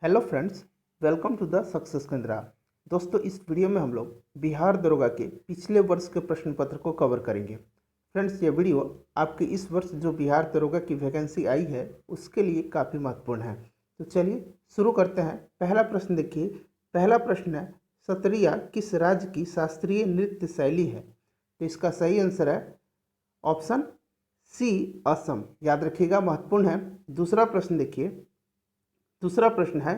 Hello friends, welcome to the success Kendra. दोस्तों, इस video में हम लोग बिहार दरोगा के पिछले वर्ष के प्रश्न पत्र को कवर करेंगे। फ्रेंड्स, ये वीडियो आपके इस वर्ष जो बिहार दरोगा की वैकेंसी आई है उसके लिए काफ़ी महत्वपूर्ण है। तो चलिए शुरू करते हैं। पहला प्रश्न देखिए। पहला प्रश्न है, सत्रिया किस राज्य की शास्त्रीय नृत्य शैली है? तो इसका सही आंसर है ऑप्शन सी, असम। याद रखिएगा, महत्वपूर्ण है। दूसरा प्रश्न देखिए। दूसरा प्रश्न है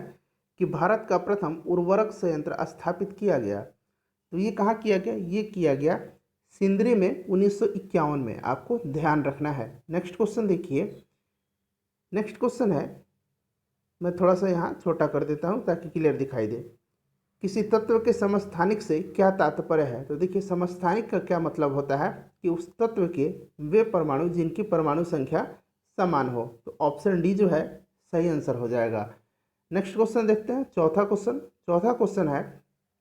कि भारत का प्रथम उर्वरक संयंत्र स्थापित किया गया। तो ये कहाँ किया गया? ये किया गया सिंदरी में 1951 में। आपको ध्यान रखना है। नेक्स्ट क्वेश्चन देखिए। नेक्स्ट क्वेश्चन है, मैं थोड़ा सा यहाँ छोटा कर देता हूँ ताकि क्लियर दिखाई दे। किसी तत्व के समस्थानिक से क्या तात्पर्य है? तो देखिए, समस्थानिक का क्या मतलब होता है कि उस तत्व के वे परमाणु जिनकी परमाणु संख्या समान हो। तो ऑप्शन डी जो है सही आंसर हो जाएगा। नेक्स्ट क्वेश्चन देखते हैं। चौथा क्वेश्चन है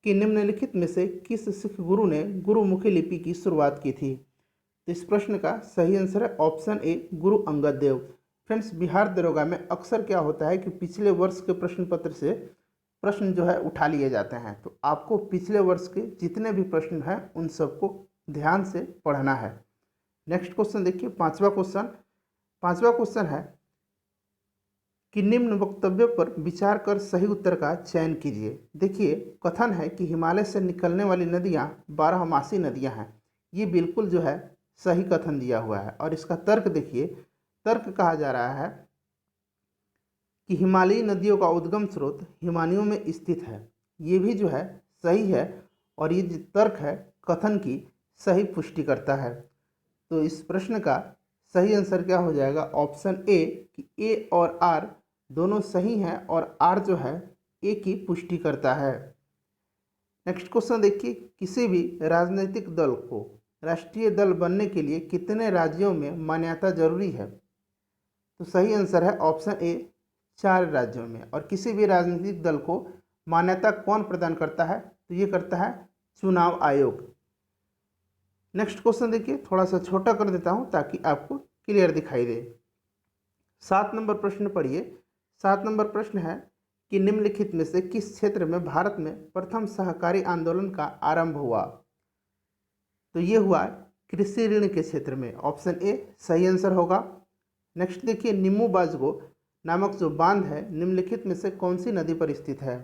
कि निम्नलिखित में से किस सिख गुरु ने गुरुमुखी लिपि की शुरुआत की थी? तो इस प्रश्न का सही आंसर है option A, Guru Angad Dev. Friends, Bihar दरोगा में अक्सर क्या होता है कि पिछले वर्ष के प्रश्न पत्र से प्रश्न जो है उठा लिए जाते हैं। तो आपको पिछले वर्ष के जितने भी प्रश्न हैं उन सबको ध्यान से पढ़ना है। नेक्स्ट क्वेश्चन देखिए। पांचवा क्वेश्चन है कि निम्न वक्तव्य पर विचार कर सही उत्तर का चयन कीजिए। देखिए, कथन है कि हिमालय से निकलने वाली नदियां 12मासी नदियां हैं। ये बिल्कुल जो है सही कथन दिया हुआ है। और इसका तर्क देखिए। तर्क कहा जा रहा है कि हिमालयी नदियों का उद्गम स्रोत हिमानियों में स्थित है। ये भी जो है सही है। और ये जो तर्क है कथन की सही पुष्टि करता है। तो इस प्रश्न का सही आंसर क्या हो जाएगा? ऑप्शन ए, कि ए और आर दोनों सही हैं और आर जो है ए की पुष्टि करता है। नेक्स्ट क्वेश्चन देखिए। किसी भी राजनीतिक दल को राष्ट्रीय दल बनने के लिए कितने राज्यों में मान्यता जरूरी है? तो सही आंसर है ऑप्शन ए, 4 राज्यों में। और किसी भी राजनीतिक दल को मान्यता कौन प्रदान करता है? तो ये करता है चुनाव आयोग। नेक्स्ट क्वेश्चन देखिए, थोड़ा सा छोटा कर देता हूं ताकि आपको क्लियर दिखाई दे। 7 नंबर प्रश्न पढ़िए। 7 नंबर प्रश्न है कि निम्नलिखित में से किस क्षेत्र में भारत में प्रथम सहकारी आंदोलन का आरंभ हुआ? तो ये हुआ कृषि ऋण के क्षेत्र में। ऑप्शन ए सही आंसर होगा। नेक्स्ट देखिए, निम्बू बाजगो नामक जो बांध है निम्नलिखित में से कौन सी नदी पर स्थित है?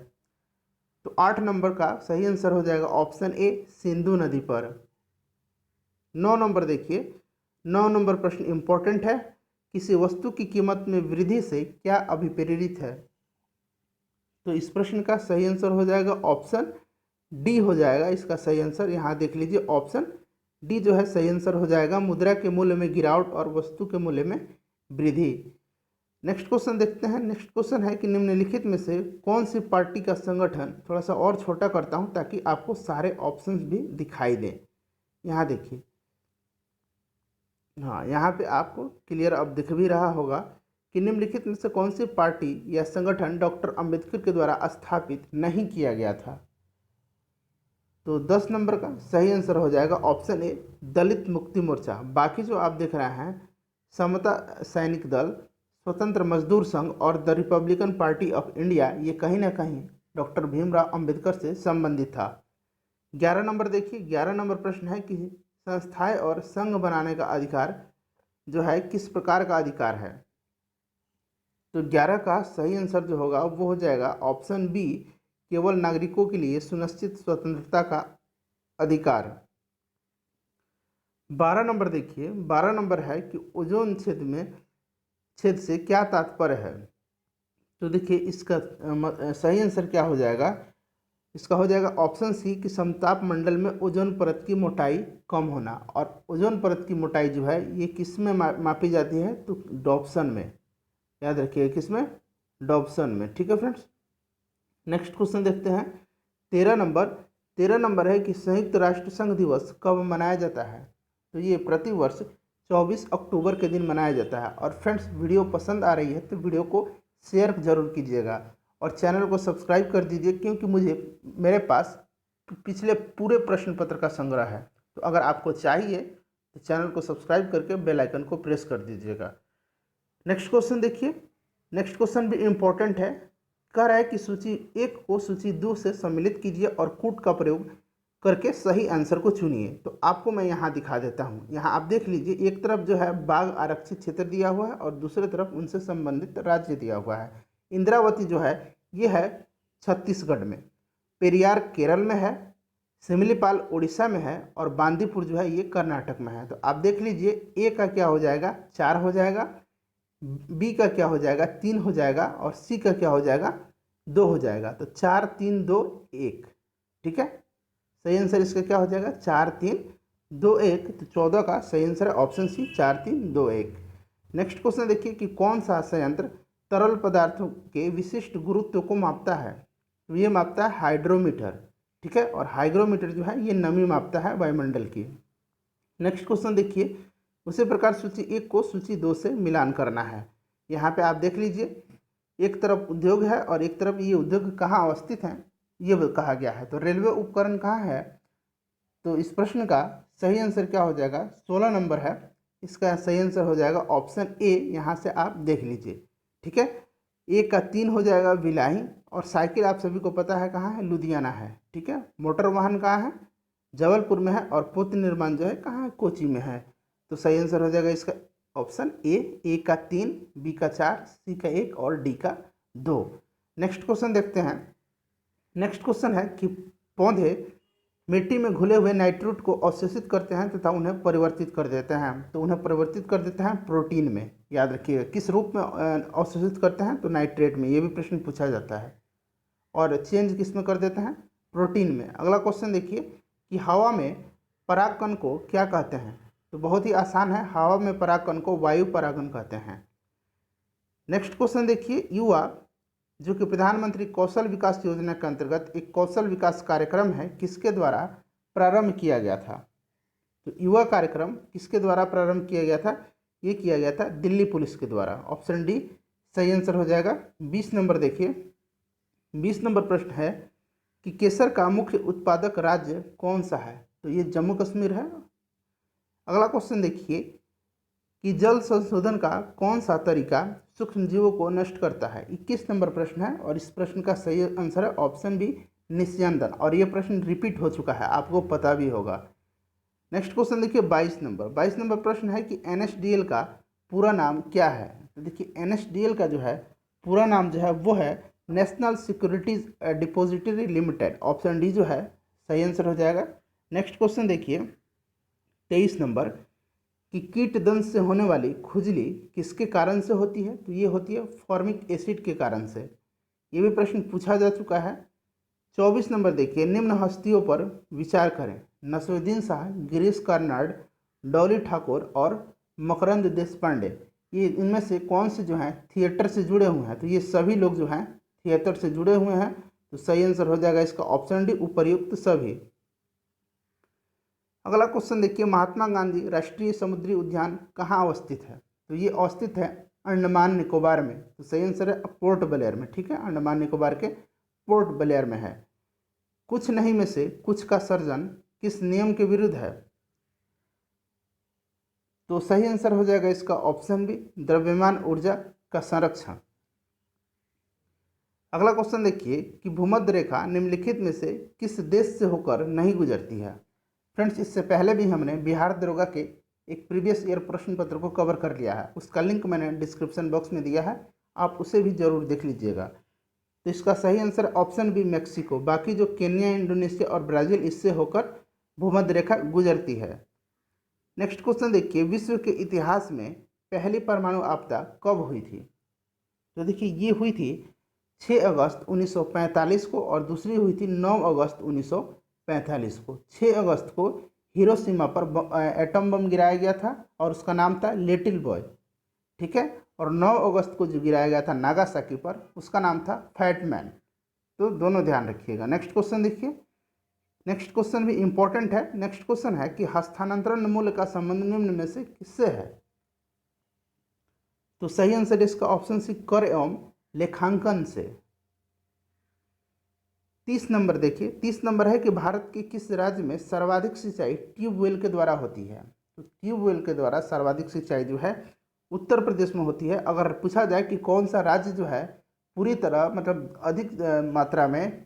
तो 8 नंबर का सही आंसर हो जाएगा ऑप्शन ए, सिंधु नदी पर। 9 नंबर देखिए। 9 नंबर प्रश्न इंपॉर्टेंट है। किसी वस्तु की कीमत में वृद्धि से क्या अभिप्रेरित है? तो इस प्रश्न का सही आंसर हो जाएगा ऑप्शन डी हो जाएगा इसका सही आंसर। यहाँ देख लीजिए, ऑप्शन डी जो है सही आंसर हो जाएगा। मुद्रा के मूल्य में गिरावट और वस्तु के मूल्य में वृद्धि। नेक्स्ट क्वेश्चन देखते हैं। नेक्स्ट क्वेश्चन है कि निम्नलिखित में से कौन सी पार्टी का संगठन, थोड़ा सा और छोटा करता हूँ ताकि आपको सारे ऑप्शंस भी दिखाई दें। यहाँ देखिए, हाँ, यहाँ पे आपको क्लियर अब दिख भी रहा होगा कि निम्नलिखित में से कौन सी पार्टी या संगठन डॉक्टर अंबेडकर के द्वारा स्थापित नहीं किया गया था? तो 10 नंबर का सही आंसर हो जाएगा ऑप्शन ए, दलित मुक्ति मोर्चा। बाकी जो आप देख रहे हैं, समता सैनिक दल, स्वतंत्र मजदूर संघ और the Republican party of India, ये कहीं ना कहीं डॉक्टर भीमराव अंबेडकर से संबंधित था। 11 नंबर देखिए। 11 नंबर प्रश्न है कि संस्थाएं और संघ बनाने का अधिकार जो है किस प्रकार का अधिकार है? तो 11 का सही आंसर जो होगा वो हो जाएगा ऑप्शन बी, केवल नागरिकों के लिए सुनिश्चित स्वतंत्रता का अधिकार। 12 नंबर देखिए। 12 नंबर है कि ओजोन छेद से क्या तात्पर्य है? तो देखिए, इसका सही आंसर क्या हो जाएगा? इसका हो जाएगा ऑप्शन सी, कि समताप मंडल में ओजोन परत की मोटाई कम होना। और ओजोन परत की मोटाई जो है ये किस में मापी जाती है? तो डॉप्सन में। याद रखिए, किसमें? डॉप्सन में। ठीक है फ्रेंड्स। नेक्स्ट क्वेश्चन देखते हैं। 13 नंबर है कि संयुक्त राष्ट्र संघ दिवस कब मनाया जाता है? तो ये प्रतिवर्ष 24 अक्टूबर के दिन मनाया जाता है। और फ्रेंड्स, वीडियो पसंद आ रही है तो वीडियो को शेयर जरूर कीजिएगा और चैनल को सब्सक्राइब कर दीजिए, क्योंकि मेरे पास पिछले पूरे प्रश्न पत्र का संग्रह है। तो अगर आपको चाहिए तो चैनल को सब्सक्राइब करके बेल आइकन को प्रेस कर दीजिएगा। नेक्स्ट क्वेश्चन देखिए। नेक्स्ट क्वेश्चन भी इम्पोर्टेंट है कह रहा है कि सूची 1 को सूची 2 से सम्मिलित कीजिए और कूट का प्रयोग करके सही आंसर को चुनिए। तो आपको मैं यहाँ दिखा देता हूँ। यहाँ आप देख लीजिए, एक तरफ जो है बाघ आरक्षित क्षेत्र दिया हुआ है और दूसरी तरफ उनसे संबंधित राज्य दिया हुआ है। इंद्रावती जो है ये है छत्तीसगढ़ में, पेरियार केरल में है, सिमलीपाल उड़ीसा में है और बांदीपुर जो है ये कर्नाटक में है। तो आप देख लीजिए, ए का क्या हो जाएगा 4 हो जाएगा, बी का क्या हो जाएगा 3 हो जाएगा और सी का क्या हो जाएगा 2 हो जाएगा। तो 4 3 2 1, ठीक है। सही आंसर इसका क्या हो जाएगा 4 3 2 1। तो 14 का सही आंसर है ऑप्शन सी 4 3 2 1। नेक्स्ट क्वेश्चन देखिए कि कौन सा संयंत्र तरल पदार्थों के विशिष्ट गुरुत्व को मापता है। तो ये मापता है हाइड्रोमीटर, ठीक है। और हाइग्रोमीटर जो है ये नमी मापता है वायुमंडल की। नेक्स्ट क्वेश्चन देखिए, उसी प्रकार सूची 1 को सूची 2 से मिलान करना है। यहाँ पे आप देख लीजिए, एक तरफ उद्योग है और एक तरफ ये उद्योग कहाँ अवस्थित है ये कहा गया है। तो रेलवे उपकरण कहाँ है, तो इस प्रश्न का सही आंसर क्या हो जाएगा 16 नंबर है। इसका सही आंसर हो जाएगा ऑप्शन ए। यहाँ से आप देख लीजिए, ठीक है। ए का 3 हो जाएगा भिलाई, और साइकिल आप सभी को पता है कहाँ है, लुधियाना है, ठीक है। मोटर वाहन कहाँ है, जबलपुर में है, और पुल निर्माण जो है कहाँ है, कोची में है। तो सही आंसर हो जाएगा इसका ऑप्शन ए का 3, बी का 4, सी का 1 और डी का 2। नेक्स्ट क्वेश्चन देखते हैं। नेक्स्ट क्वेश्चन है कि पौधे मिट्टी में घुले हुए नाइट्रेट को अवशोषित करते हैं तथा उन्हें परिवर्तित कर देते हैं। तो उन्हें परिवर्तित कर देते हैं प्रोटीन में। याद रखिएगा किस रूप में अवशोषित करते हैं, तो नाइट्रेट में। ये भी प्रश्न पूछा जाता है। और चेंज किस में कर देते हैं, प्रोटीन में। अगला क्वेश्चन देखिए कि हवा में परागकण को क्या कहते हैं। तो बहुत ही आसान है, हवा में परागकण को वायु परागण कहते हैं। नेक्स्ट क्वेश्चन देखिए, युवा जो कि प्रधानमंत्री कौशल विकास योजना के अंतर्गत एक कौशल विकास कार्यक्रम है, किसके द्वारा प्रारंभ किया गया था। तो युवा कार्यक्रम किसके द्वारा प्रारंभ किया गया था, ये किया गया था दिल्ली पुलिस के द्वारा। ऑप्शन डी सही आंसर हो जाएगा। 20 नंबर देखिए, 20 नंबर प्रश्न है कि केसर का मुख्य उत्पादक राज्य कौन सा है। तो ये जम्मू कश्मीर है। अगला क्वेश्चन देखिए कि जल संशोधन का कौन सा तरीका सूक्ष्म जीवों को नष्ट करता है। 21 नंबर प्रश्न है और इस प्रश्न का सही आंसर है ऑप्शन बी निस्यंदन। और ये प्रश्न रिपीट हो चुका है, आपको पता भी होगा। नेक्स्ट क्वेश्चन देखिए 22 नंबर प्रश्न है कि NSDL का पूरा नाम क्या है। तो देखिए NSDL का जो है पूरा नाम जो है वो है national securities depository limited. Option D जो है सही आंसर हो जाएगा। नेक्स्ट क्वेश्चन देखिए 23 नंबर कि कीट दंश से होने वाली खुजली किसके कारण से होती है। तो ये होती है फॉर्मिक एसिड के कारण से। ये भी प्रश्न पूछा जा चुका है। 24 नंबर देखिए, निम्न हस्तियों पर विचार करें। नसरुद्दीन शाह, गिरीश कर्नाड, डॉली ठाकुर और मकरंद देशपांडे। ये इनमें से कौन से जो हैं थिएटर से जुड़े हुए हैं। तो ये सभी लोग जो हैं थिएटर से जुड़े हुए हैं। तो सही आंसर हो जाएगा इसका ऑप्शन डी उपर्युक्त सभी। अगला क्वेश्चन देखिए, महात्मा गांधी राष्ट्रीय समुद्री उद्यान कहाँ अवस्थित है। तो ये अवस्थित है अंडमान निकोबार में। तो सही आंसर है पोर्ट ब्लेयर में, ठीक है। अंडमान निकोबार के पोर्ट ब्लेयर में है। कुछ नहीं में से कुछ का सर्जन किस नियम के विरुद्ध है। तो सही आंसर हो जाएगा इसका ऑप्शन बी द्रव्यमान ऊर्जा का संरक्षण। अगला क्वेश्चन देखिए कि भूमध्य रेखा निम्नलिखित में से किस देश से होकर नहीं गुजरती है। फ्रेंड्स, इससे पहले भी हमने बिहार दरोगा के एक प्रीवियस ईयर प्रश्न पत्र को कवर कर लिया है। उसका लिंक मैंने डिस्क्रिप्शन बॉक्स में दिया है, आप उसे भी जरूर देख लीजिएगा। तो इसका सही आंसर ऑप्शन बी मैक्सिको। बाकी जो केन्या, इंडोनेशिया और ब्राज़ील इससे होकर भूमध्य रेखा गुजरती है। नेक्स्ट क्वेश्चन देखिए, विश्व के इतिहास में पहली परमाणु आपदा कब हुई थी। तो देखिए ये हुई थी 6 अगस्त 1945 को और दूसरी हुई थी 9 अगस्त 1945 को। 6 अगस्त को हिरोशिमा पर एटम बम गिराया गया था और उसका नाम था लिटिल बॉय, ठीक है। और 9 अगस्त को जो गिराया गया था नागासाकी पर, उसका नाम था फैट मैन। तो दोनों ध्यान रखिएगा। नेक्स्ट क्वेश्चन देखिए, नेक्स्ट क्वेश्चन भी इंपॉर्टेंट है। नेक्स्ट क्वेश्चन है कि हस्तांतरण मूल्य का संबंध निम्न में से किससे है। तो सही आंसर इसका ऑप्शन सी कर एवं लेखांकन से। 30 नंबर देखिए, 30 नंबर है कि भारत के किस राज्य में सर्वाधिक सिंचाई ट्यूबवेल के द्वारा होती है। तो ट्यूबवेल के द्वारा सर्वाधिक सिंचाई जो है उत्तर प्रदेश में होती है। अगर पूछा जाए कि कौन सा राज्य जो है पूरी तरह मतलब अधिक मात्रा में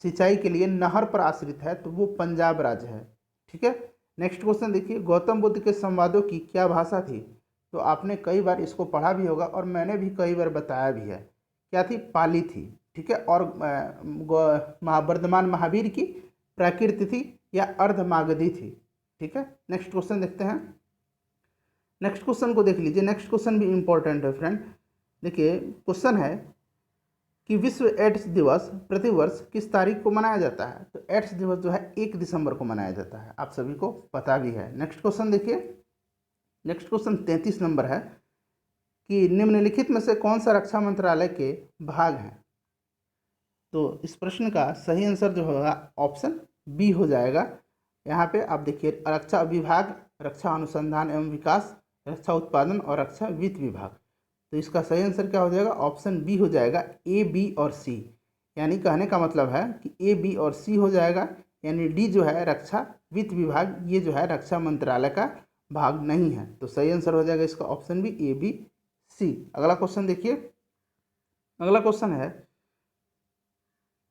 सिंचाई के लिए नहर पर आश्रित है, तो वो पंजाब राज्य है। ठीक है। नेक्स्ट क्वेश्चन देखिए, गौतम बुद्ध के संवादों की क्या भाषा थी? तो आपने कई बार इसको पढ़ा भी होगा और मैंने भी कई बार बताया भी है। क्या थी? पाली थी। ठीक है। और वर्धमान महावीर की प्राकृत थी या अर्धमागधी थी। ठीक है। नेक्स्ट क्वेश्चन देखते हैं। नेक्स्ट क्वेश्चन को देख लीजिए। नेक्स्ट क्वेश्चन भी इंपॉर्टेंट है फ्रेंड। देखिए क्वेश्चन है कि विश्व एड्स दिवस प्रतिवर्ष किस तारीख को मनाया जाता है? तो एड्स दिवस जो है 1 दिसंबर को मनाया जाता है, आप सभी को पता भी है। नेक्स्ट क्वेश्चन देखिए। नेक्स्ट क्वेश्चन 33 नंबर है कि निम्नलिखित में से कौन सा रक्षा मंत्रालय के भाग हैं? तो इस प्रश्न का सही आंसर जो होगा ऑप्शन बी हो जाएगा। यहाँ पे आप देखिए, रक्षा विभाग, रक्षा अनुसंधान एवं विकास, रक्षा उत्पादन और रक्षा वित्त विभाग। तो इसका सही आंसर क्या हो जाएगा? ऑप्शन बी हो जाएगा, ए, बी और सी। यानी कहने का मतलब है कि ए, बी और सी हो जाएगा, यानी डी जो है रक्षा वित्त विभाग, ये जो है रक्षा मंत्रालय का भाग नहीं है। तो सही आंसर हो जाएगा इसका ऑप्शन बी, ए, बी, सी। अगला क्वेश्चन देखिए। अगला क्वेश्चन है,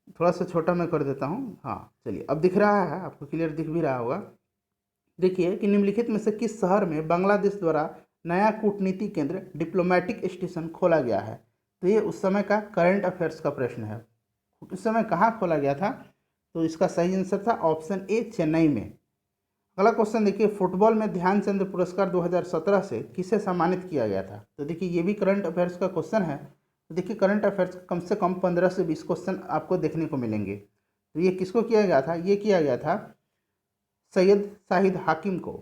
थोड़ा सा छोटा मैं कर देता हूँ। हाँ चलिए, अब दिख रहा है आपको, क्लियर दिख भी रहा होगा। देखिए कि निम्नलिखित में से किस शहर में बांग्लादेश द्वारा नया कूटनीति केंद्र डिप्लोमेटिक स्टेशन खोला गया है? तो ये उस समय का करंट अफेयर्स का प्रश्न है। उस समय कहाँ खोला गया था? तो इसका सही आंसर था ऑप्शन ए, चेन्नई में। अगला क्वेश्चन देखिए, फुटबॉल में ध्यानचंद पुरस्कार 2017 से किसे सम्मानित किया गया था? तो देखिए ये भी करंट अफेयर्स का क्वेश्चन है। तो देखिए करंट अफेयर्स कम से कम 15 से 20 क्वेश्चन आपको देखने को मिलेंगे। तो ये किसको किया गया था? ये किया गया था सैयद शाहिद हाकिम को।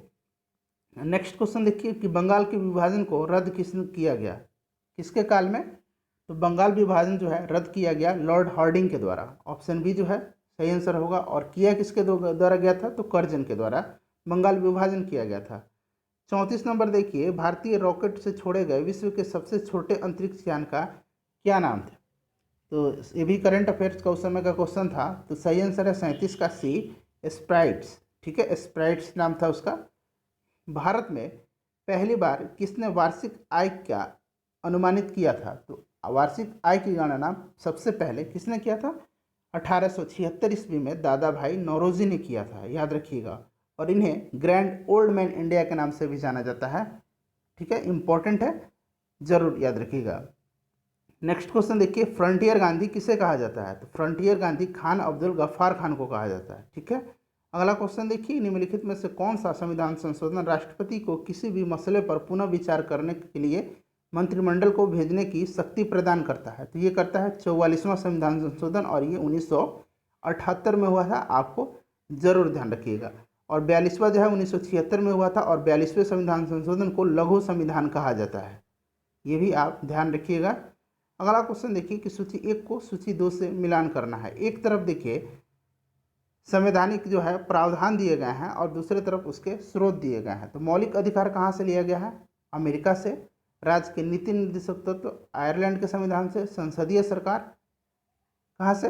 नेक्स्ट क्वेश्चन देखिए कि बंगाल के विभाजन को रद्द किसने किया गया? किसके काल में? तो बंगाल विभाजन जो है रद्द किया गया लॉर्ड हार्डिंग के द्वारा। ऑप्शन बी जो है सही आंसर होगा। और किया किसके द्वारा गया था? तो कर्जन के द्वारा बंगाल विभाजन किया गया था। 34 नंबर देखिए, भारतीय रॉकेट से छोड़े गए विश्व के सबसे छोटे अंतरिक्ष यान का क्या नाम था? तो ये भी करंट अफेयर्स का उस समय का क्वेश्चन था। तो सही आंसर है 37 का सी, स्प्राइट्स। ठीक है, स्प्राइट्स नाम था उसका। भारत में पहली बार किसने वार्षिक आय का अनुमानित किया था? तो वार्षिक आय की गणना सबसे पहले किसने किया था? 1876 ईस्वी में दादा भाई नौरोजी ने किया था, याद रखिएगा। और इन्हें ग्रैंड ओल्ड मैन इंडिया के नाम से भी जाना जाता है। ठीक है, इंपॉर्टेंट है, जरूर याद रखिएगा। नेक्स्ट क्वेश्चन देखिए, फ्रंटियर गांधी किसे कहा जाता है? तो फ्रंटियर गांधी खान अब्दुल गफ्फार खान को कहा जाता है। ठीक है। अगला क्वेश्चन देखिए, निम्नलिखित में से कौन सा संविधान संशोधन राष्ट्रपति को किसी भी मसले पर पुनः विचार करने के लिए मंत्रिमंडल को भेजने की शक्ति प्रदान करता है? तो ये करता है 44वां संविधान संशोधन, और ये 1978 में हुआ था, आपको जरूर ध्यान रखिएगा। और 42वां जो है 1976 में हुआ था, और 42वें संविधान संशोधन को लघु संविधान कहा जाता है, ये भी आप ध्यान रखिएगा। अगला क्वेश्चन देखिए कि सूची 1 को सूची 2 से मिलान करना है। एक तरफ देखिए संवैधानिक जो है प्रावधान दिए गए हैं और दूसरे तरफ उसके स्रोत दिए गए हैं। तो मौलिक अधिकार कहाँ से लिया गया है? अमेरिका से। राज्य के नीति निर्देशक तत्व आयरलैंड के संविधान से। संसदीय सरकार कहाँ से?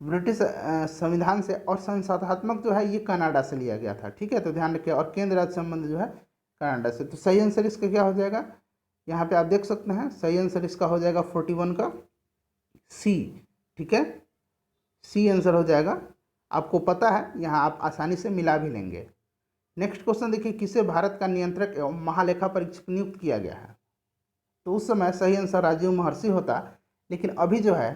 ब्रिटिश संविधान से। और संस्थात्मक जो है ये कनाडा से लिया गया था। ठीक है, तो ध्यान रखिए। और केंद्र राज्य संबंध जो है कनाडा से। तो सही आंसर इसका क्या हो जाएगा? यहाँ पे आप देख सकते हैं, सही आंसर इसका हो जाएगा 41 का सी। ठीक है, सी आंसर हो जाएगा। आपको पता है, यहाँ आप आसानी से मिला भी लेंगे। नेक्स्ट क्वेश्चन देखिए, किसे भारत का नियंत्रक एवं महालेखा परीक्षक नियुक्त किया गया है? तो उस समय सही आंसर राजीव महर्षि होता, लेकिन अभी जो है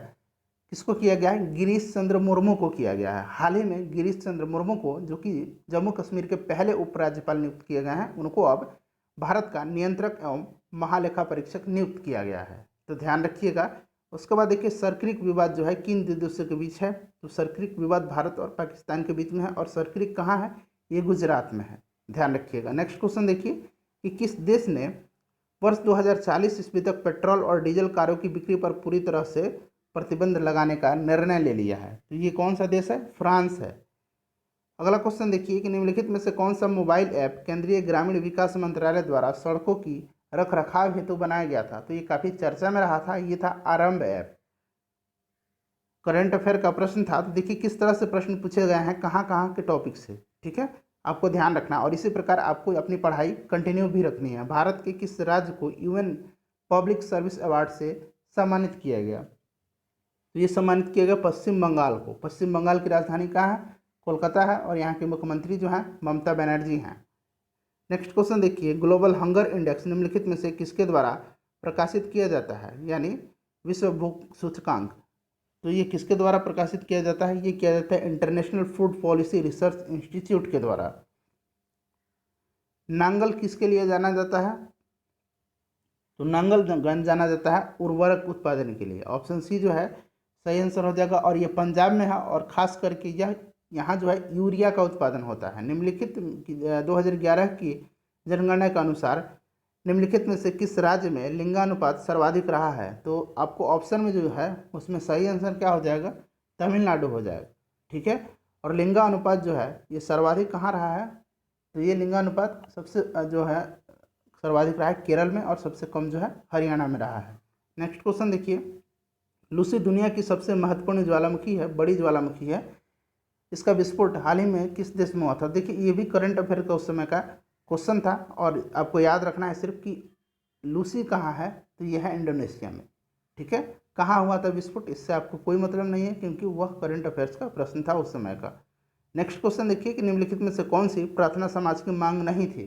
किसको किया गया है? गिरीश चंद्र मुर्मू को किया गया है। हाल ही में गिरीश चंद्र मुर्मू को, जो कि जम्मू कश्मीर के पहले उपराज्यपाल नियुक्त किए गए हैं, उनको अब भारत का नियंत्रक एवं महालेखा परीक्षक नियुक्त किया गया है। तो ध्यान रखिएगा। उसके बाद देखिए, सरक्रिक विवाद जो है किन दो देशों के बीच है? तो सरक्रिक विवाद भारत और पाकिस्तान के बीच में है। और सरक्रिक कहाँ है? ये गुजरात में है, ध्यान रखिएगा। नेक्स्ट क्वेश्चन देखिए कि किस देश ने वर्ष 2040 ईस्वी तक पेट्रोल और डीजल कारों की बिक्री पर पूरी तरह से प्रतिबंध लगाने का निर्णय ले लिया है? तो ये कौन सा देश है? फ्रांस है। अगला क्वेश्चन देखिए कि निम्नलिखित में से कौन सा मोबाइल ऐप केंद्रीय ग्रामीण विकास मंत्रालय द्वारा सड़कों की रख रखाव हेतु बनाया गया था? तो ये काफ़ी चर्चा में रहा था, ये था आरंभ ऐप। करंट अफेयर का प्रश्न था। तो देखिए किस तरह से प्रश्न पूछे गए हैं, कहाँ कहाँ के टॉपिक से। ठीक है, आपको ध्यान रखना। और इसी प्रकार आपको अपनी पढ़ाई कंटिन्यू भी रखनी है। भारत के किस राज्य को यूएन पब्लिक सर्विस अवार्ड से सम्मानित किया गया? तो ये सम्मानित किया गया पश्चिम बंगाल को। पश्चिम बंगाल की राजधानी कहाँ है? कोलकाता है, और यहाँ के मुख्यमंत्री जो हैं ममता बनर्जी हैं। नेक्स्ट क्वेश्चन देखिए, ग्लोबल हंगर इंडेक्स निम्नलिखित में से किसके द्वारा प्रकाशित किया जाता है, यानी विश्व भूख सूचकांक? तो ये किसके द्वारा प्रकाशित किया जाता है? ये किया जाता है international food policy research institute के द्वारा। नांगल किसके लिए जाना जाता है? तो नांगलगंज जाना जाता है उर्वरक उत्पादन के लिए। ऑप्शन सी जो है सही आंसर हो जाएगा, और ये पंजाब में है, और खास करके यह यहाँ जो है यूरिया का उत्पादन होता है। निम्नलिखित 2011 की जनगणना के अनुसार निम्नलिखित में से किस राज्य में लिंगानुपात सर्वाधिक रहा है? तो आपको ऑप्शन में जो है उसमें सही आंसर क्या हो जाएगा? तमिलनाडु हो जाएगा। ठीक है, और लिंगानुपात जो है ये सर्वाधिक कहाँ रहा है? तो ये लिंगानुपात सबसे जो है सर्वाधिक रहा है केरल में, और सबसे कम जो है हरियाणा में रहा है। नेक्स्ट क्वेश्चन देखिए, लूसी दुनिया की सबसे महत्वपूर्ण ज्वालामुखी है, बड़ी ज्वालामुखी है। इसका विस्फोट हाल ही में किस देश में हुआ था? देखिए ये भी करंट अफेयर का उस समय का क्वेश्चन था, और आपको याद रखना है सिर्फ कि लूसी कहाँ है, तो यह है इंडोनेशिया में। ठीक है, कहाँ हुआ था विस्फोट, इससे आपको कोई मतलब नहीं है, क्योंकि वह करंट अफेयर्स का प्रश्न था उस समय का। नेक्स्ट क्वेश्चन देखिए कि निम्नलिखित में से कौन सी प्रार्थना समाज की मांग नहीं थी?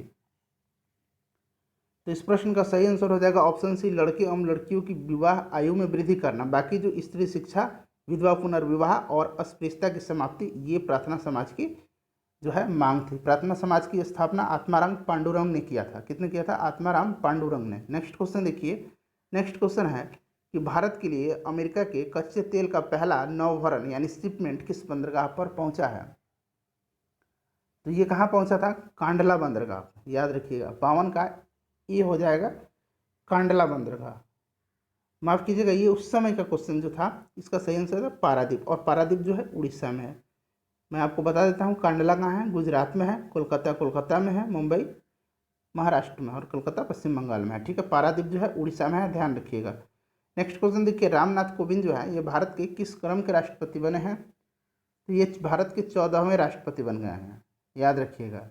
तो इस प्रश्न का सही आंसर हो जाएगा ऑप्शन सी, लड़के एवं लड़कियों की विवाह आयु में वृद्धि करना। बाकी जो स्त्री शिक्षा, विधवा पुनर्विवाह और अस्पृश्यता की समाप्ति, ये प्रार्थना समाज की जो है मांग थी। प्रार्थना समाज की स्थापना आत्माराम पांडुरंग ने किया था। किसने किया था? आत्माराम पांडुरंग ने। नेक्स्ट क्वेश्चन देखिए, नेक्स्ट क्वेश्चन है कि भारत के लिए अमेरिका के कच्चे तेल का पहला नौभरण यानी शिपमेंट किस बंदरगाह पर पहुंचा है? तो ये कहाँ पहुंचा था? कांडला बंदरगाह, याद रखिएगा। 52 का ये हो जाएगा कांडला बंदरगाह। माफ कीजिएगा, ये उस समय का क्वेश्चन जो था, इसका सही आंसर था पारादीप, और पारादीप जो है उड़ीसा में है। मैं आपको बता देता हूँ कांडला कहाँ है, गुजरात में है, कोलकाता कोलकाता में है, मुंबई महाराष्ट्र में, और कोलकाता पश्चिम बंगाल में है। ठीक है, पारादीप जो है उड़ीसा में है, ध्यान रखिएगा। नेक्स्ट क्वेश्चन देखिए, रामनाथ कोविंद जो है ये भारत के किस क्रम के राष्ट्रपति बने हैं? तो ये भारत के 14वें राष्ट्रपति बन गए हैं, याद रखिएगा।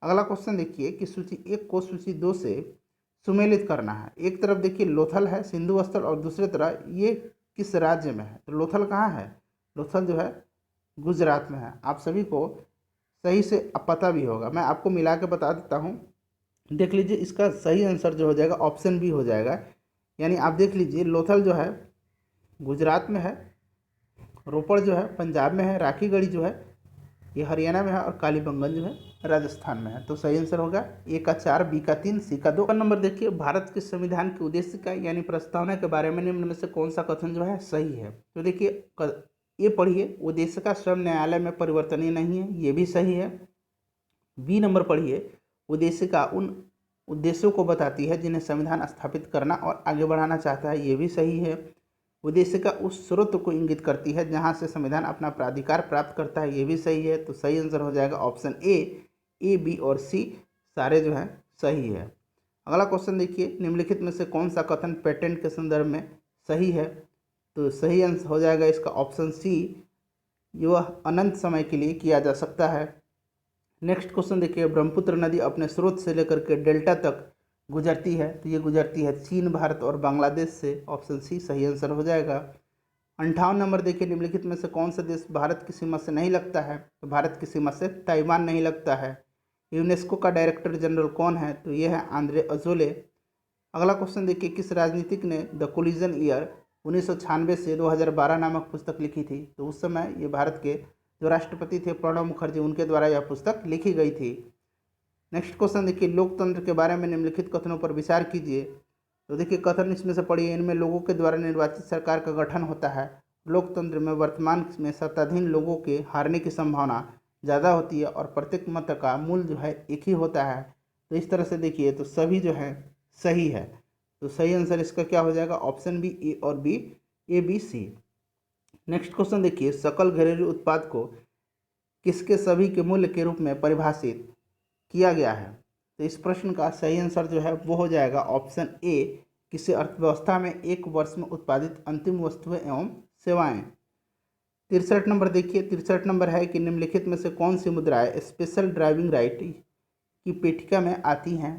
अगला क्वेश्चन देखिए कि सूची 1 को सूची 2 से सुमेलित करना है। एक तरफ देखिए लोथल है, सिंधु स्थल, और दूसरी तरफ ये किस राज्य में है? तो लोथल कहाँ है? लोथल जो है गुजरात में है। आप सभी को सही से अब पता भी होगा, मैं आपको मिला के बता देता हूँ। देख लीजिए, इसका सही आंसर जो हो जाएगा ऑप्शन बी हो जाएगा। यानी आप देख लीजिए, लोथल जो है गुजरात में है, रोपड़ जो है पंजाब में है, राखीगढ़ी जो है ये हरियाणा में है, और कालीबंगन जो है राजस्थान में है। तो सही आंसर होगा ए का 4, बी का 3, सी का 2। नंबर देखिए, भारत के संविधान के उद्देश्य का यानी प्रस्तावना के बारे में निम्न में से कौन सा कथन जो है सही है? तो देखिए ये पढ़िए, उद्देश्य का स्वयं न्यायालय में परिवर्तनीय नहीं है, ये भी सही है। बी नंबर पढ़िए, उद्देश्य का उन उद्देश्यों को बताती है जिन्हें संविधान स्थापित करना और आगे बढ़ाना चाहता है, ये भी सही है। उद्देश्य का उस स्रोत को इंगित करती है जहां से संविधान अपना प्राधिकार प्राप्त करता है, ये भी सही है। तो सही आंसर हो जाएगा ऑप्शन ए, बी और सी सारे जो है सही है। अगला क्वेश्चन देखिए, निम्नलिखित में से कौन सा कथन पेटेंट के संदर्भ में सही है? तो सही आंसर हो जाएगा इसका ऑप्शन सी, यह अनंत समय के लिए किया जा सकता है। नेक्स्ट क्वेश्चन देखिए, ब्रह्मपुत्र नदी अपने स्रोत से लेकर के डेल्टा तक गुजरती है, तो ये गुजरती है चीन, भारत और बांग्लादेश से। ऑप्शन सी सही आंसर हो जाएगा। 58 नंबर देखिए, निम्नलिखित में से कौन सा देश भारत की सीमा से नहीं लगता है? तो भारत की सीमा से ताइवान नहीं लगता है। यूनेस्को का डायरेक्टर जनरल कौन है? तो ये है आंद्रे अजोले। अगला क्वेश्चन देखिए, किस राजनीतिक ने द कोलिजन ईयर 1996 से 2012 नामक पुस्तक लिखी थी? तो उस समय ये भारत के जो राष्ट्रपति थे प्रणब मुखर्जी, उनके द्वारा यह पुस्तक लिखी गई थी। नेक्स्ट क्वेश्चन देखिए, लोकतंत्र के बारे में निम्नलिखित कथनों पर विचार कीजिए। तो देखिए कथन इसमें से पढ़िए, इनमें लोगों के द्वारा निर्वाचित सरकार का गठन होता है। लोकतंत्र में वर्तमान में सत्ताधीन लोगों के हारने की संभावना ज़्यादा होती है, और प्रत्येक मत का मूल्य जो है एक ही होता है। तो इस तरह से देखिए तो सभी जो है सही है। तो सही आंसर इसका क्या हो जाएगा? ऑप्शन बी, ए और B, A B C. Next question देखिए, सकल घरेलू उत्पाद को किसके सभी के मूल्य के रूप में परिभाषित किया गया है? तो इस प्रश्न का सही आंसर जो है वो हो जाएगा ऑप्शन ए, किसी अर्थव्यवस्था में एक वर्ष में उत्पादित अंतिम वस्तुएं एवं सेवाएं। 63 नंबर देखिए, 63 नंबर है कि निम्नलिखित में से कौन सी मुद्राएं स्पेशल ड्राइविंग राइट की पेटिका में आती हैं?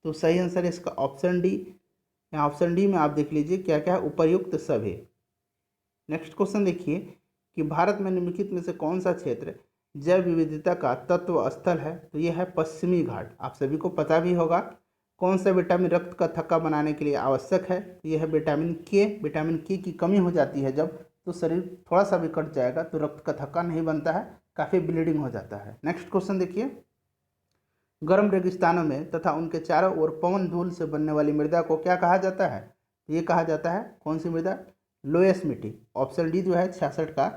तो सही आंसर है इसका ऑप्शन डी, यहाँ ऑप्शन डी में आप देख लीजिए क्या क्या है, उपर्युक्त सभी। नेक्स्ट क्वेश्चन देखिए कि भारत में निम्नलिखित में से कौन सा क्षेत्र जैव विविधता का तत्व स्थल है? तो ये है पश्चिमी घाट। आप सभी को पता भी होगा। कौन सा विटामिन रक्त का थक्का बनाने के लिए आवश्यक है? तो यह है विटामिन के। विटामिन के की कमी हो जाती है जब, तो शरीर थोड़ा सा भी कट जाएगा तो रक्त का थक्का नहीं बनता है, काफ़ी ब्लीडिंग हो जाता है। नेक्स्ट क्वेश्चन देखिए, गर्म रेगिस्तानों में तथा उनके चारों ओर पवन धूल से बनने वाली मृदा को क्या कहा जाता है? तो ये कहा जाता है कौन सी मृदा? लोएस मिट्टी। ऑप्शन डी जो है 66 का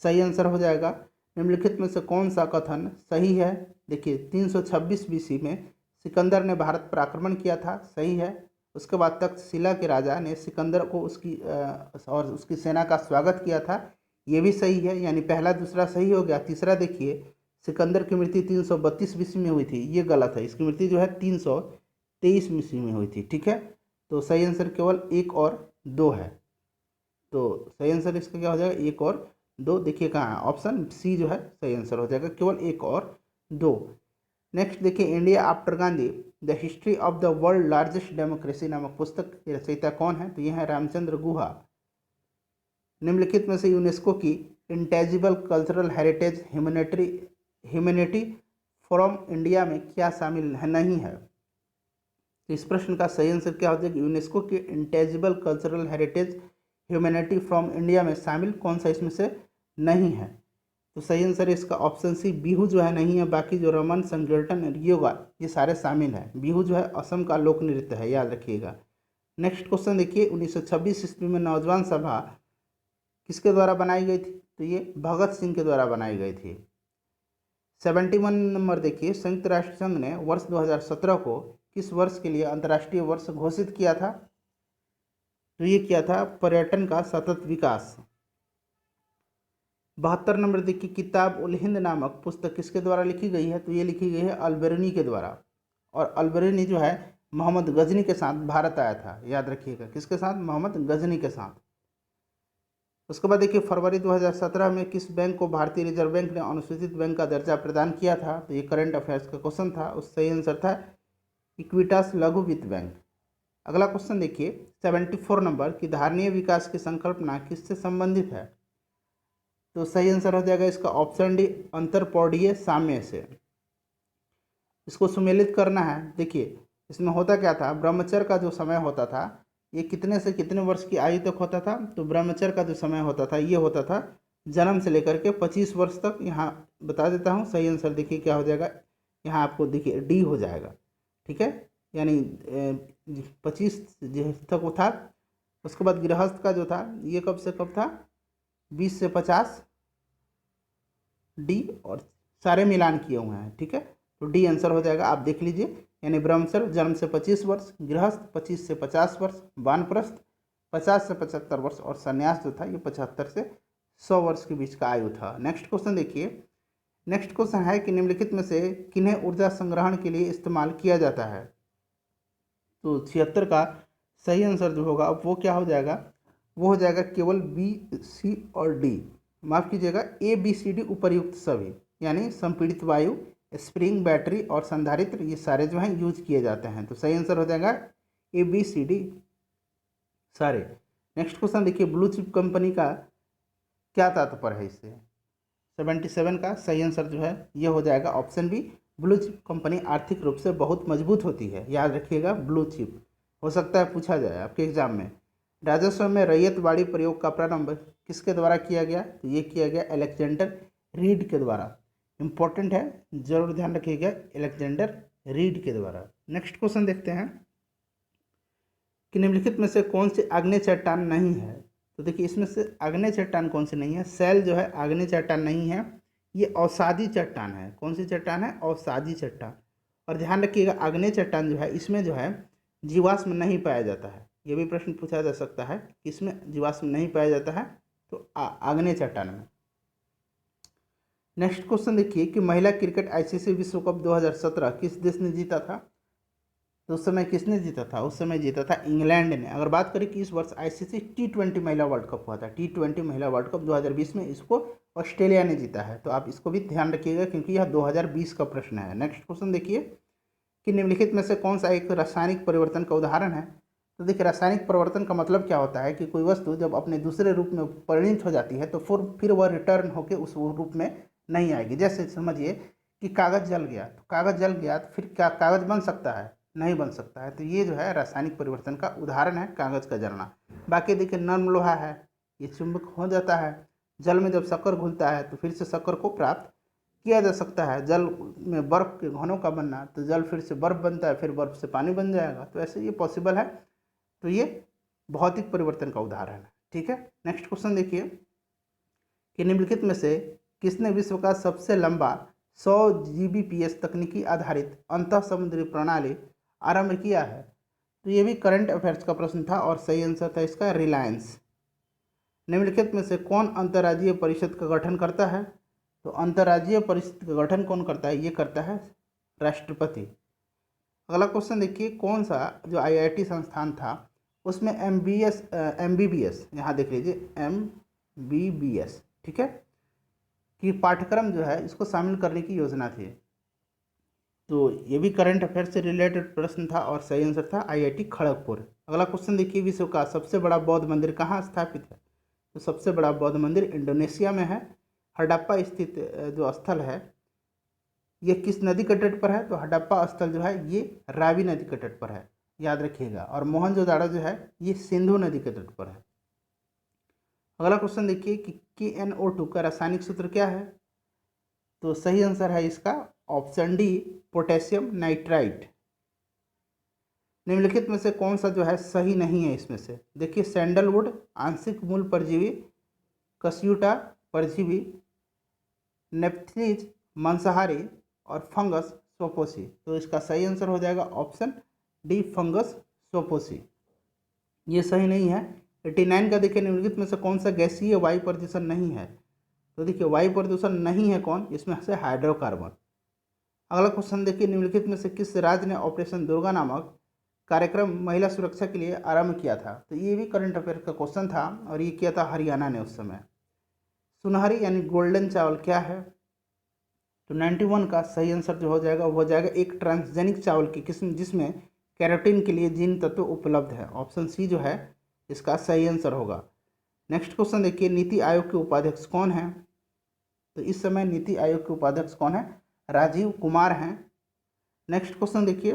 सही आंसर हो जाएगा। निम्नलिखित में से कौन सा कथन सही है? देखिए 326 बीसी में सिकंदर ने भारत पर आक्रमण किया था, सही है। उसके बाद तक्षशिला के राजा ने सिकंदर को और उसकी सेना का स्वागत किया था, ये भी सही है। यानी पहला दूसरा सही हो गया। तीसरा देखिए, सिकंदर की मृत्यु 332 बीसी में हुई थी, ये गलत है। इसकी मृत्यु जो है 323 बीसी में हुई थी, ठीक है। तो सही आंसर केवल 1 और 2 है। तो सही आंसर इसका क्या हो जाएगा? 1 और 2। देखिए कहाँ है, ऑप्शन सी जो है सही आंसर हो जाएगा, केवल 1 और 2। नेक्स्ट देखिए, India after Gandhi the history of the world largest democracy नामक पुस्तक के रचयिता कौन है? तो यह है रामचंद्र गुहा। निम्नलिखित में से यूनेस्को की intangible cultural heritage humanity from India में क्या शामिल है नहीं है? तो इस प्रश्न का सही आंसर क्या हो जाएगा? यूनेस्को की intangible cultural heritage humanity from India में शामिल कौन सा इसमें से नहीं है? तो सही आंसर इसका ऑप्शन सी, बिहू जो है नहीं है। बाकी जो रमन, संकीर्तन, योगा ये सारे शामिल हैं। बिहू जो है असम का लोक नृत्य है, याद रखिएगा। नेक्स्ट क्वेश्चन देखिए, 1926 ईस्वी में नौजवान सभा किसके द्वारा बनाई गई थी? तो ये भगत सिंह के द्वारा बनाई गई थी। 71 नंबर देखिए, संयुक्त राष्ट्र संघ ने वर्ष 2017 को किस वर्ष के लिए अंतर्राष्ट्रीय वर्ष घोषित किया था? तो ये किया था पर्यटन का सतत विकास। 72 नंबर देखिए, किताब उल हिंद नामक पुस्तक किसके द्वारा लिखी गई है? तो ये लिखी गई है अल-बेरूनी के द्वारा। और अल-बेरूनी जो है मोहम्मद गजनी के साथ भारत आया था, याद रखिएगा। किसके साथ? मोहम्मद गजनी के साथ। उसके बाद देखिए, फरवरी 2017 में किस बैंक को भारतीय रिजर्व बैंक ने अनुसूचित बैंक का दर्जा प्रदान किया था? तो ये करंट अफेयर्स का क्वेश्चन था। उस सही आंसर था इक्विटास लघु वित्त बैंक। अगला क्वेश्चन देखिए, 74 नंबर की धारणीय विकास की संकल्पना किससे संबंधित है? तो सही आंसर हो जाएगा इसका ऑप्शन डी, अंतरपौधीय साम्य से। इसको सुमेलित करना है। देखिए इसमें होता क्या था, ब्रह्मचर्य का जो समय होता था ये कितने से कितने वर्ष की आयु तक होता था? तो ब्रह्मचर्य का जो समय होता था ये होता था जन्म से लेकर के 25 वर्ष तक। यहाँ बता देता हूँ सही आंसर देखिए क्या हो जाएगा, यहाँ आपको देखिए डी हो जाएगा, ठीक है। यानी 25 तक वो था। उसके बाद गृहस्थ का जो था ये कब से कब था? 20 से 50, डी और सारे मिलान किए हुए हैं, ठीक है। तो डी आंसर हो जाएगा, आप देख लीजिए। यानी ब्रह्मचर्य जन्म से 25 वर्ष, गृहस्थ 25 से 50 वर्ष, वानप्रस्थ 50 से 75 वर्ष और संन्यास जो था ये 75 से 100 वर्ष के बीच का आयु था। नेक्स्ट क्वेश्चन देखिए, नेक्स्ट क्वेश्चन है कि निम्नलिखित में से किन्हें ऊर्जा संग्रहण के लिए इस्तेमाल किया जाता है? तो 76 का सही आंसर जो होगा वो क्या हो जाएगा? वो हो जाएगा केवल बी, सी और डी। माफ़ कीजिएगा, ए, बी, सी, डी उपर्युक्त सभी, यानी संपीड़ित वायु, स्प्रिंग, बैटरी और संधारित्र ये सारे जो हैं यूज किए जाते हैं। तो सही आंसर हो जाएगा ए, बी, सी, डी सारे। नेक्स्ट क्वेश्चन देखिए, ब्लू चिप कंपनी का क्या तात्पर्य है इससे? 77 का सही आंसर जो है ये हो जाएगा option B, blue chip company आर्थिक रूप से बहुत मजबूत होती है, याद रखिएगा। ब्लू चिप हो सकता है पूछा जाए आपके एग्जाम में। राजस्व में रैयतवाड़ी प्रयोग का प्रारंभ किसके द्वारा किया गया? तो ये किया गया अलेक्जेंडर रीड के द्वारा। इंपॉर्टेंट है, जरूर ध्यान रखिएगा, अलेक्जेंडर रीड के द्वारा। नेक्स्ट क्वेश्चन देखते हैं कि निम्नलिखित में से कौन सी आग्नेय चट्टान नहीं है? तो देखिए इसमें से आग्नेय चट्टान कौन सी नहीं है? शैल जो है आग्नेय चट्टान नहीं है, ये अवसादी चट्टान है। कौन सी चट्टान है? अवसादी चट्टान। और ध्यान रखिएगा आग्नेय चट्टान जो है इसमें जो है जीवाश्म नहीं पाया जाता है। ये भी प्रश्न पूछा जा सकता है कि इसमें जीवाश्म नहीं पाया जाता है, तो आग्नेय चट्टान में। नेक्स्ट क्वेश्चन देखिए कि महिला क्रिकेट आईसीसी विश्व कप 2017 किस देश ने जीता था? तो उस समय किसने जीता था? उस समय जीता था इंग्लैंड ने। अगर बात करें कि इस वर्ष आईसीसी T20 महिला वर्ल्ड कप हुआ था, T20 महिला वर्ल्ड कप 2020 में इसको ऑस्ट्रेलिया ने जीता है। तो आप इसको भी ध्यान रखिएगा क्योंकि यह 2020 का प्रश्न है। नेक्स्ट क्वेश्चन देखिए कि निम्नलिखित में से कौन सा एक रासायनिक परिवर्तन का उदाहरण है? तो देखिए रासायनिक परिवर्तन का मतलब क्या होता है कि कोई वस्तु जब अपने दूसरे रूप में परिणित हो जाती है तो फिर वह रिटर्न होकर उस रूप में नहीं आएगी। जैसे समझिए कि कागज़ जल गया, तो कागज़ जल गया तो फिर क्या कागज़ बन सकता है? नहीं बन सकता है। तो ये जो है रासायनिक परिवर्तन का उदाहरण है कागज़ का जलना। बाकी देखिए नर्म लोहा है, ये चुंबक हो जाता है। जल में जब शक्कर घुलता है तो फिर से शक्कर को प्राप्त किया जा सकता है। जल में बर्फ़ के घनों का बनना, तो जल फिर से बर्फ़ बनता है, फिर बर्फ़ से पानी बन जाएगा। तो ऐसे ये पॉसिबल है। तो ये भौतिक परिवर्तन का उदाहरण है। ठीक है, नेक्स्ट क्वेश्चन देखिए कि निम्नलिखित में से किसने विश्व का सबसे लंबा 100 Gbps तकनीकी आधारित अंतः समुद्री प्रणाली आरंभ किया है? तो ये भी करंट अफेयर्स का प्रश्न था और सही आंसर था इसका रिलायंस। निम्नलिखित में से कौन अंतर्राज्यीय परिषद का गठन करता है? तो अंतर्राज्यीय परिषद का गठन कौन करता है? ये करता है राष्ट्रपति। अगला क्वेश्चन देखिए, कौन सा जो IIT संस्थान था उसमें MBBS, यहाँ देख लीजिए MBBS, ठीक है, कि पाठ्यक्रम जो है इसको शामिल करने की योजना थी। तो ये भी करंट अफेयर से रिलेटेड प्रश्न था और सही आंसर था IIT खड़गपुर। अगला क्वेश्चन देखिए, विश्व का सबसे बड़ा बौद्ध मंदिर कहाँ स्थापित है? तो सबसे बड़ा बौद्ध मंदिर इंडोनेशिया में है। हडप्पा स्थित जो स्थल है ये किस नदी के तट पर है? तो हडप्पा स्थल जो है ये रावी नदी के तट पर है, याद रखिएगा। और मोहनजोदाड़ो जो है ये सिंधु नदी के तट पर है। अगला क्वेश्चन देखिए कि KNO2 का रासायनिक सूत्र क्या है? तो सही आंसर है इसका ऑप्शन डी, पोटेशियम नाइट्राइट। निम्नलिखित में से कौन सा जो है सही नहीं है इसमें से? देखिए सैंडलवुड आंशिक मूल परजीवी, कस्यूटा परजीवी, नेप्थलीज मांसाहारी और फंगस स्वपोषी। तो इसका सही आंसर हो जाएगा ऑप्शन डी, फंगस स्वपोषी। ये सही नहीं है। 89 का देखिए, निम्नलिखित में से कौन सा गैसीय वायु प्रदूषण नहीं है? तो देखिए वायु प्रदूषण नहीं है कौन, इसमें से हाइड्रोकार्बन। अगला क्वेश्चन देखिए, निम्नलिखित में से किस राज्य ने ऑपरेशन दुर्गा नामक कार्यक्रम महिला सुरक्षा के लिए आरंभ किया था? तो ये भी करंट अफेयर का क्वेश्चन था और ये किया था हरियाणा ने उस समय। सुनहरी यानी गोल्डन चावल क्या है? तो 91 का सही आंसर जो हो जाएगा वो हो जाएगा एक ट्रांसजेनिक चावल की किस्म जिसमें कैरोटीन के लिए जीन तत्व उपलब्ध है। ऑप्शन सी जो है इसका सही आंसर होगा। नेक्स्ट क्वेश्चन देखिए, नीति आयोग के उपाध्यक्ष कौन है? तो इस समय नीति आयोग के उपाध्यक्ष कौन है? राजीव कुमार हैं। नेक्स्ट क्वेश्चन देखिए,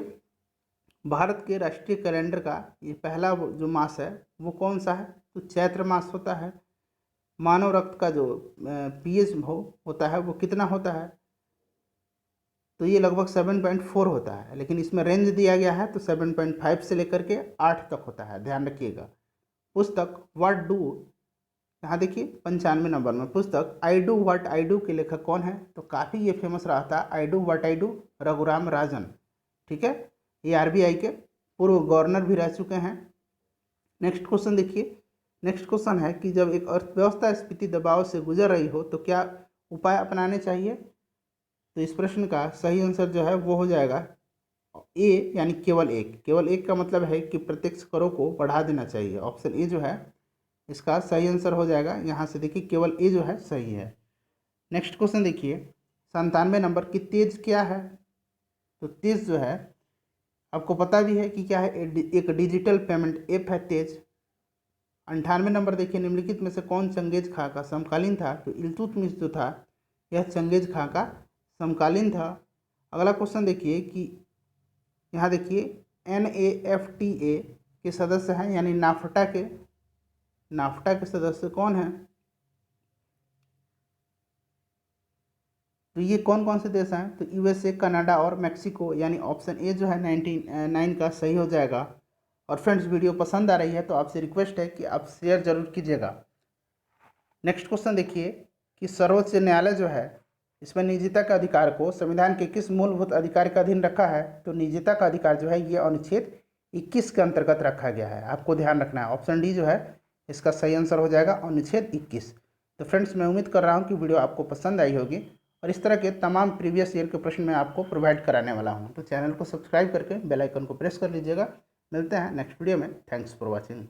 भारत के राष्ट्रीय कैलेंडर का ये पहला जो मास है वो कौन सा है? तो चैत्र मास होता है। मानव रक्त का जो pH होता है वो कितना होता है? तो ये लगभग 7.4 होता है, लेकिन इसमें रेंज दिया गया है तो 7.5 से लेकर के 8 तक होता है, ध्यान रखिएगा। पुस्तक व्हाट डू, यहाँ देखिए 95 नंबर में पुस्तक आई डू व्हाट आई डू के लेखक कौन है? तो काफ़ी ये फेमस रहा था I do what I do, Raghuram Rajan. ठीक है, ये RBI के पूर्व गवर्नर भी रह चुके हैं। नेक्स्ट क्वेश्चन देखिए, नेक्स्ट क्वेश्चन है कि जब एक अर्थव्यवस्था स्फीति दबाव से गुजर रही हो तो क्या उपाय अपनाने चाहिए? तो इस प्रश्न का सही आंसर जो है वो हो जाएगा ए, यानी केवल एक। केवल एक का मतलब है कि प्रत्यक्ष करों को बढ़ा देना चाहिए। ऑप्शन ए जो है इसका सही आंसर हो जाएगा। यहाँ से देखिए केवल ए जो है सही है। नेक्स्ट क्वेश्चन देखिए, 97 नंबर की तेज क्या है? तो तेज जो है आपको पता भी है कि क्या है, एक डिजिटल पेमेंट ऐप है तेज। 98 नंबर देखिए, निम्नलिखित में से कौन चंगेज खां का समकालीन था? तो इल्तुतमिश जो था यह चंगेज खां का समकालीन था। अगला क्वेश्चन देखिए कि यहाँ देखिए NAFTA के सदस्य हैं, यानी नाफ्टा के सदस्य कौन हैं? तो ये कौन कौन से देश हैं? तो USA, कनाडा और मेक्सिको, यानी ऑप्शन ए जो है 99 का सही हो जाएगा। और फ्रेंड्स, वीडियो पसंद आ रही है तो आपसे रिक्वेस्ट है कि आप शेयर जरूर कीजिएगा। नेक्स्ट क्वेश्चन देखिए कि सर्वोच्च न्यायालय जो है इसमें निजता के अधिकार को संविधान के किस मूलभूत अधिकार का अधीन रखा है? तो निजता का अधिकार जो है ये अनुच्छेद 21 के अंतर्गत रखा गया है, आपको ध्यान रखना है। ऑप्शन डी जो है इसका सही आंसर हो जाएगा अनुच्छेद 21। तो फ्रेंड्स, मैं उम्मीद कर रहा हूँ कि वीडियो आपको पसंद आई होगी और इस तरह के तमाम प्रीवियस ईयर के प्रश्न मैं आपको प्रोवाइड कराने वाला हूँ। तो चैनल को सब्सक्राइब करके बेल आइकन को प्रेस कर लीजिएगा। मिलते हैं नेक्स्ट वीडियो में। Thanks for watching.